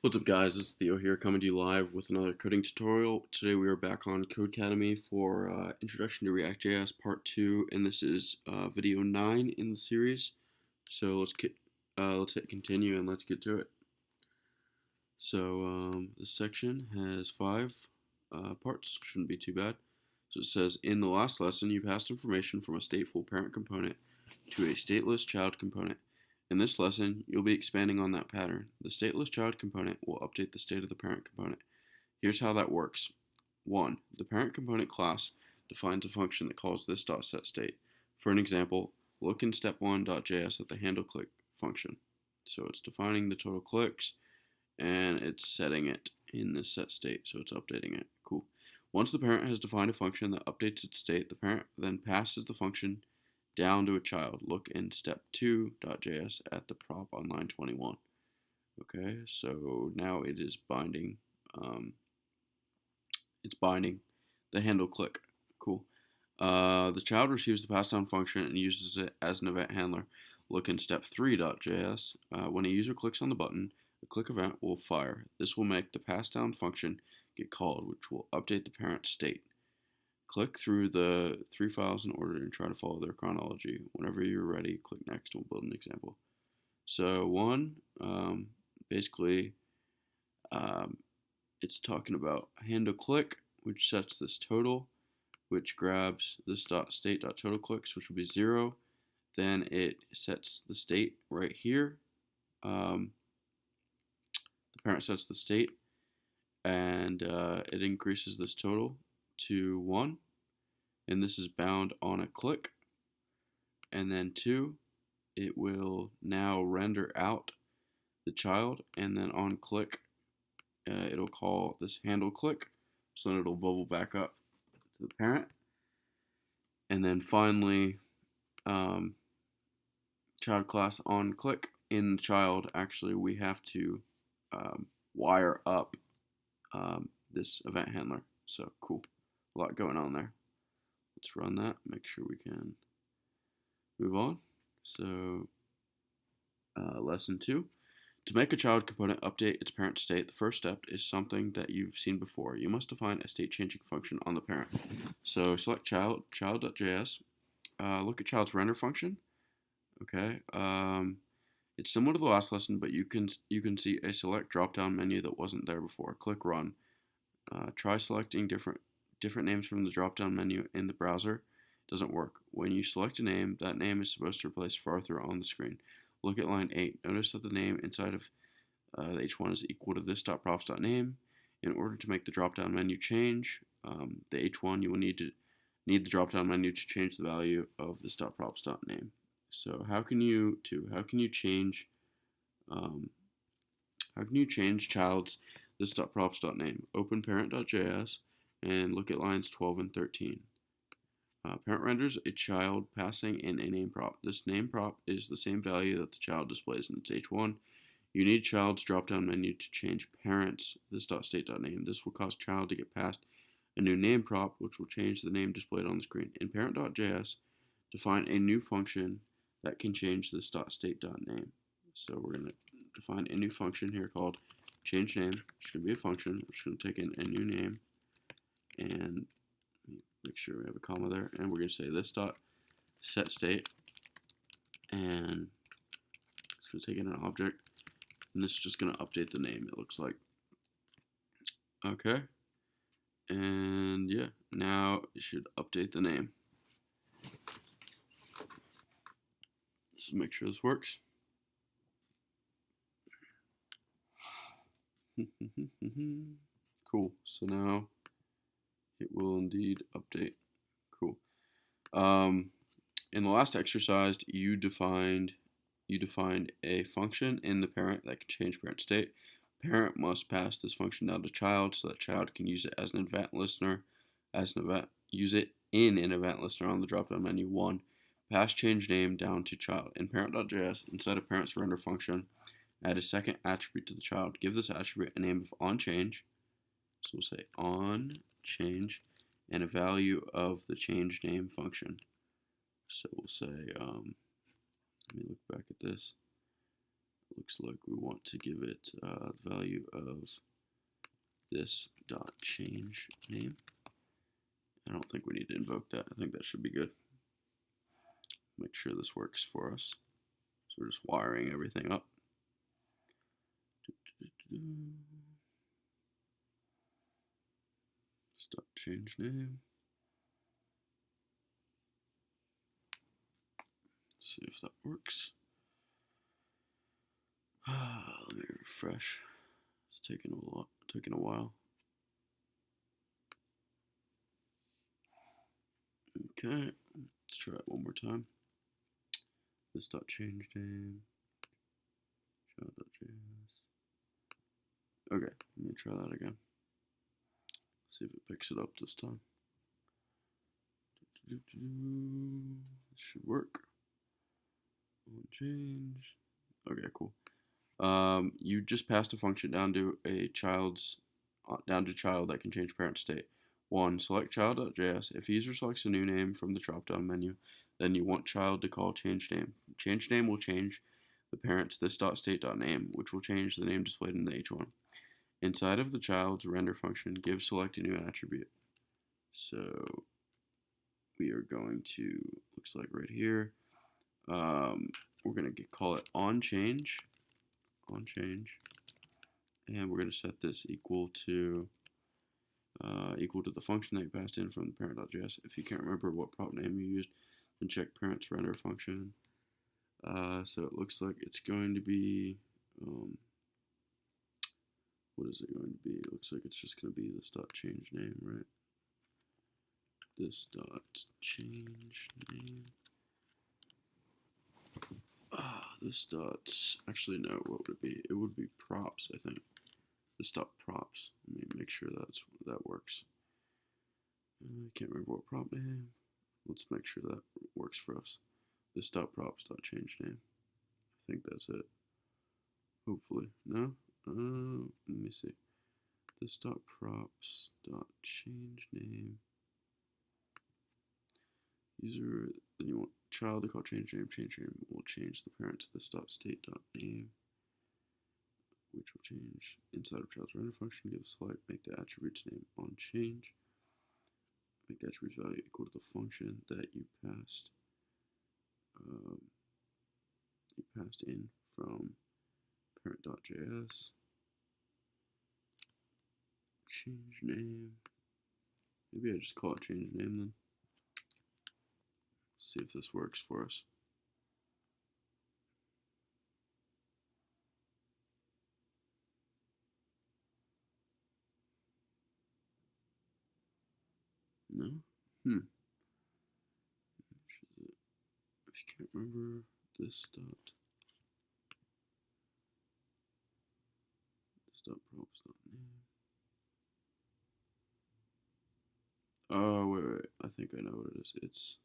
What's up guys, it's Theo here coming to you live with another coding tutorial. Today we are back on CodeCademy for Introduction to ReactJS Part 2, and this is video 9 in the series. So let's hit continue and let's get to it. So this section has 5 parts, shouldn't be too bad. So it says, in the last lesson you passed information from a stateful parent component to a stateless child component. In this lesson, you'll be expanding on that pattern. The stateless child component will update the state of the parent component. Here's how that works. 1. The parent component class defines a function that calls this.setState. For an example, look in step1.js at the handleClick function. So it's defining the total clicks, and it's setting it in this set state, so it's updating it. Cool. Once the parent has defined a function that updates its state, the parent then passes the function down to a child. Look in step2.js at the prop on line 21. Okay, so now it is binding. It's binding the handle click. Cool. The child receives the pass down function and uses it as an event handler. Look in step3.js. When a user clicks on the button, a click event will fire. This will make the pass down function get called, which will update the parent state. Click through the 3 files in order and try to follow their chronology. Whenever you're ready, click next and we'll build an example. So basically, it's talking about handle click, which sets this total, which grabs this state.total clicks, which will be 0. Then it sets the state right here. The parent sets the state, and it increases this total to 1, and this is bound on a click. And then 2, it will now render out the child, and then on click it'll call this handle click, so then it'll bubble back up to the parent. And then finally, child class on click. In child, actually we have to wire up this event handler. So cool. A lot going on there. Let's run that, make sure we can move on. So lesson 2. To make a child component update its parent state, the first step is something that you've seen before. You must define a state changing function on the parent. So select child.js, look at child's render function. Okay, it's similar to the last lesson, but you can see a select drop down menu that wasn't there before. Click run. Try selecting different names from the drop-down menu in the browser. Doesn't work. When you select a name, that name is supposed to replace Farther on the screen. Look at line 8. Notice that the name inside of the h1 is equal to this.props.name. In order to make the drop-down menu change, the h1, you will need the drop-down menu to change the value of this.props.name. So how can you change child's this.props.name? Open parent.js and look at lines 12 and 13. Parent renders a child passing in a name prop. This name prop is the same value that the child displays in its h1. You need child's drop-down menu to change parents this.state.name. This will cause child to get passed a new name prop, which will change the name displayed on the screen. In parent.js, define a new function that can change this.state.name. So we're going to define a new function here called change name. It's going to be a function. We're just going to take in a new name and make sure we have a comma there, and we're going to say this dot set state, and it's going to take in an object, and this is just going to update the name, it looks like. Okay, and yeah, now it should update the name. Let's make sure this works. Cool, so now it will indeed update. Cool. In the last exercise, you defined a function in the parent that can change parent state. Parent must pass this function down to child so that child can use it as an event listener, use it in an event listener on the drop-down menu. 1. Pass change name down to child. In parent.js, inside of parent's render function, add a second attribute to the child. Give this attribute a name of onChange. So we'll say onChange and a value of the change name function. So we'll say, let me look back at this. looks like we want to give it the value of this dot change name. I don't think we need to invoke that. I think that should be good. Make sure this works for us. So we're just wiring everything up. Dot change name. See if that works. Let me refresh. It's taking a while. Okay, let's try it one more time. This dot change name. Child.js. Okay, let me try that again. See if it picks it up this time. This should work. Change. Okay, cool. You just passed a function down to child that can change parent state. 1. Select child.js. If user selects a new name from the drop-down menu, then you want child to call change name. Change name will change the parent's this.state.name, which will change the name displayed in the h1. Inside of the child's render function, give select a new attribute. So we are going to, looks like right here, we're going to call it onChange, and we're going to set this equal to the function that you passed in from the parent.js. If you can't remember what prop name you used, then check parent's render function. So it looks like it's going to be, what is it going to be? It looks like it's just going to be this dot change name, right? This dot change name. This dot, actually no, what would it be? It would be props, I think. This dot props. Let me make sure that works. I can't remember what prop name. Let's make sure that works for us. This dot props dot change name. I think that's it. Hopefully. No? Let me see. This dot props dot change name. User, then you want child to call change name will change the parent to this dot state dot name, which will change inside of child's render function. Give select, make the attribute's name on change, make the attribute's value equal to the function that you passed in from parent.js. Change name. Maybe I just call it change name then. See if this works for us. No? If you can't remember this dot props dot name. Oh wait, I think I know what it is. It's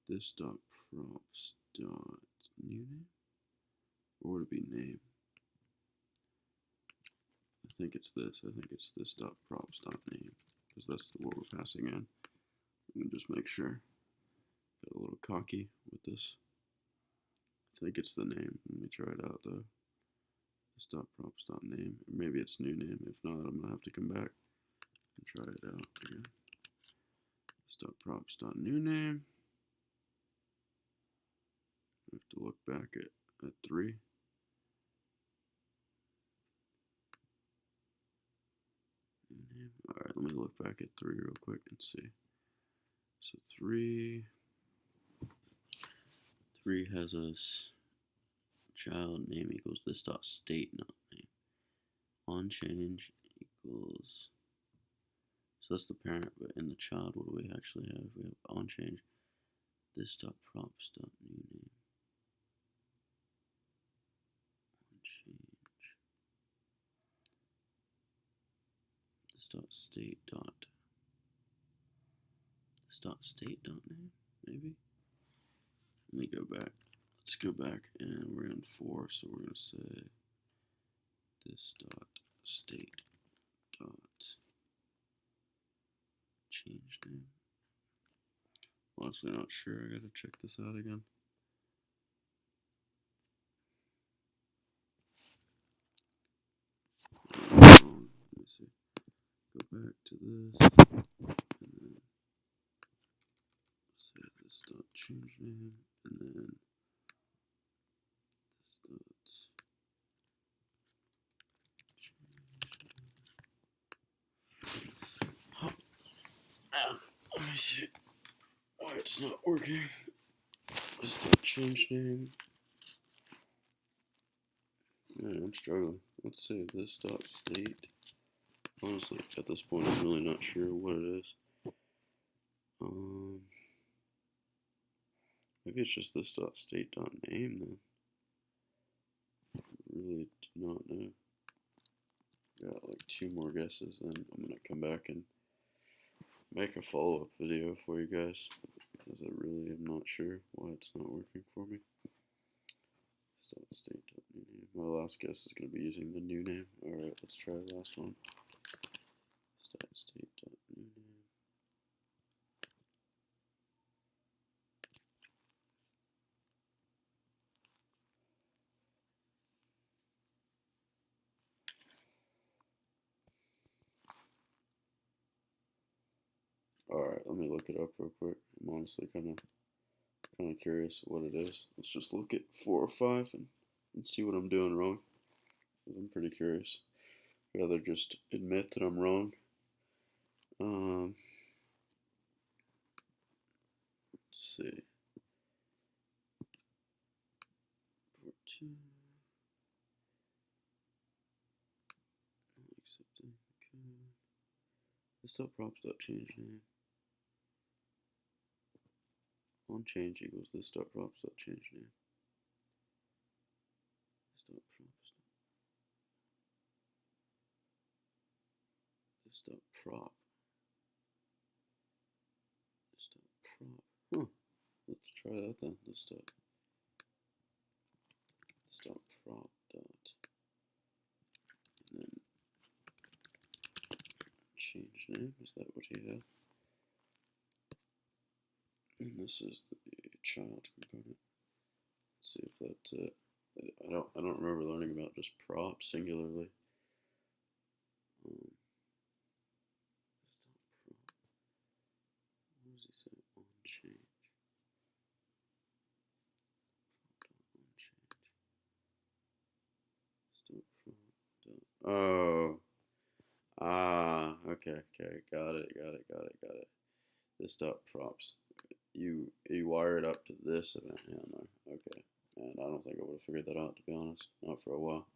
this dot props dot new name, or would it be name? I think it's this. I think it's this dot props dot name, because that's what we're passing in. Let me just make sure. Got a little cocky with this. I think it's the name. Let me try it out though. This dot props dot name, or maybe it's new name. If not, I'm gonna have to come back and try it out again. This dot props dot new name. I have to look back at 3. Alright, let me look back at 3 real quick and see. So 3 has us child name equals this dot state not name. On change equals, so that's the parent, but in the child, what do we actually have? We have on change this dot props dot new name. On change this dot state dot name, maybe. Let me go back. Let's go back, and we're in 4, so we're gonna say this dot state dot change name. Honestly, not sure. I gotta check this out again. back to this, and then say this dot change name, and then this dot change name. Let me see why it's not working. This dot change name. Man, I'm struggling. Let's say this dot state. Honestly, at this point, I'm really not sure what it is. Maybe it's just this dot state dot name then. I really do not know. Got like 2 more guesses, then I'm gonna come back and make a follow-up video for you guys, because I really am not sure why it's not working for me. Dot state dot new name. My last guess is gonna be using the new name. All right, let's try the last one. Dot state dot new name. Alright, let me look it up real quick. I'm honestly kind of curious what it is. Let's just look at 4 or 5 and see what I'm doing wrong. I'm pretty curious. I'd rather just admit that I'm wrong. Let's see. 14. Not accepting. Okay. This dot props dot change name. On change equals this dot props dot change name. This dot props. This dot prop. This dot prop. Huh. Let's try that then. This dot prop dot. And then change name. Is that what he had? And this is the child component. Let's see if that's it. I don't remember learning about just props singularly. This dot prop. What does he say? On change. Oh. Okay, got it. This dot props. You wire it up to this event handler. Okay. And I don't think I would have figured that out, to be honest. Not for a while.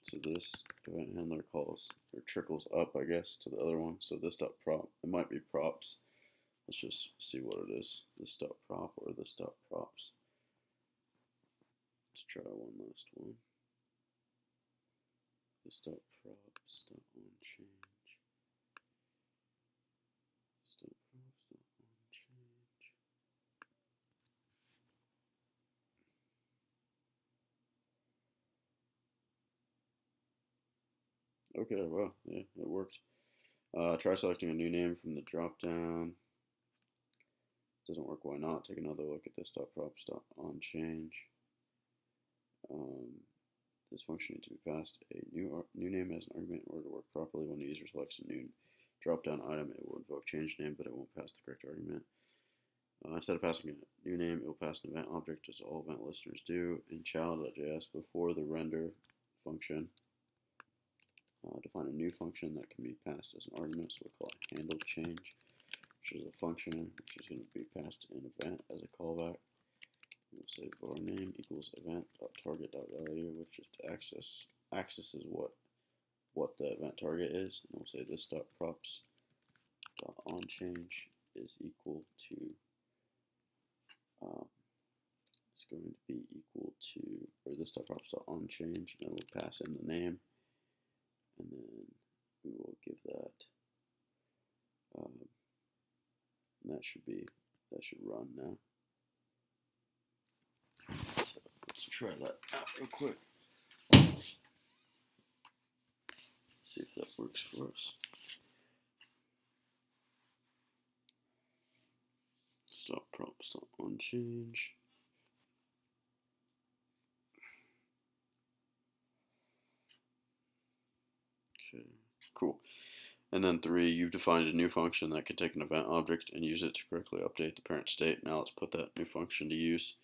So this event handler calls, or trickles up, I guess, to the other one. So this dot prop, it might be props. Let's just see what it is. This dot prop or this dot props. Let's try one last one. This dot props dot on change. This dot props dot on change. Okay, well, yeah, it worked. Try selecting a new name from the drop down. Doesn't work, why not? Take another look at this dot props dot on change. This function needs to be passed a new name as an argument in order to work properly. When the user selects a new drop-down item, it will invoke change name, but it won't pass the correct argument. Instead of passing a new name, it will pass an event object, as all event listeners do. In child.js, before the render function, define a new function that can be passed as an argument, so we'll call it handle change, which is a function which is going to be passed an event as a callback. We'll say var name equals event.target.value, which is accesses what the event target is, and we'll say this dot props dot on change is equal to it's going to be equal to, or this dot props dot on change, and then we'll pass in the name, and then we will give that and that should run now. So let's try that out real quick. See if that works for us. Stop props dot on change. Okay, cool. And then 3, you've defined a new function that can take an event object and use it to correctly update the parent state. Now let's put that new function to use.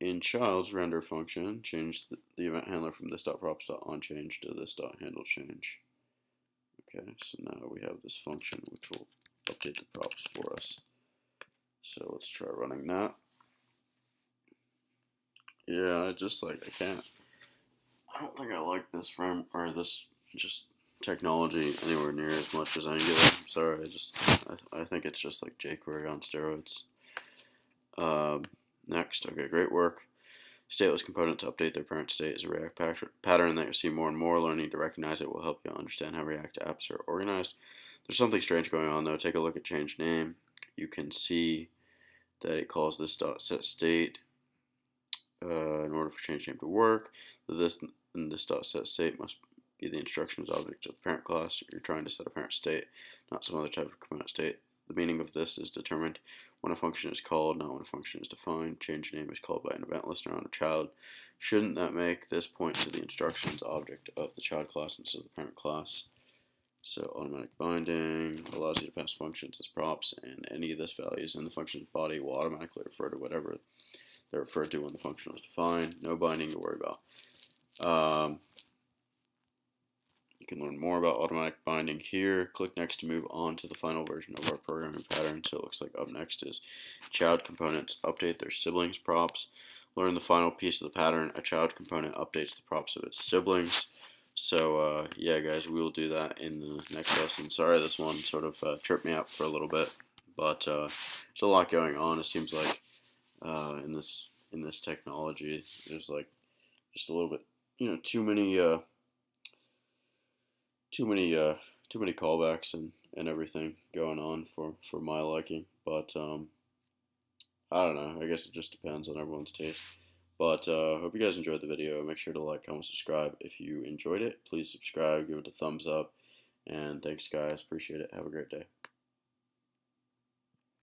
In child's render function, change the event handler from this.props.onChange to this.handleChange. Okay, so now we have this function which will update the props for us. So let's try running that. Yeah, I don't think I like this this just technology anywhere near as much as Angular. I'm sorry, I think it's just like jQuery on steroids. Next, okay, great work. Stateless component to update their parent state is a React pattern that you'll see more and more. Learning to recognize it will help you understand how React apps are organized. There's something strange going on though. Take a look at change name. You can see that it calls this .setState in order for change name to work. This and this .setState must be the instructions object of the parent class. You're trying to set a parent state, not some other type of component state. The meaning of this is determined when a function is called, not when a function is defined. Change name is called by an event listener on a child. Shouldn't that make this point to the instructions object of the child class instead of the parent class? So automatic binding allows you to pass functions as props, and any of this values in the function's body will automatically refer to whatever they're referred to when the function was defined. No binding to worry about. You can learn more about automatic binding here. Click next to move on to the final version of our programming pattern. So it looks like up next is child components update their siblings props. Learn the final piece of the pattern. A child component updates the props of its siblings. So yeah, guys, we will do that in the next lesson. Sorry, this one sort of tripped me up for a little bit, but there's a lot going on. It seems like in this technology, there's like just a little bit, too many callbacks and everything going on for my liking. But I don't know. I guess it just depends on everyone's taste. But hope you guys enjoyed the video. Make sure to like, comment, subscribe. If you enjoyed it, please subscribe, give it a thumbs up. And thanks, guys. Appreciate it. Have a great day.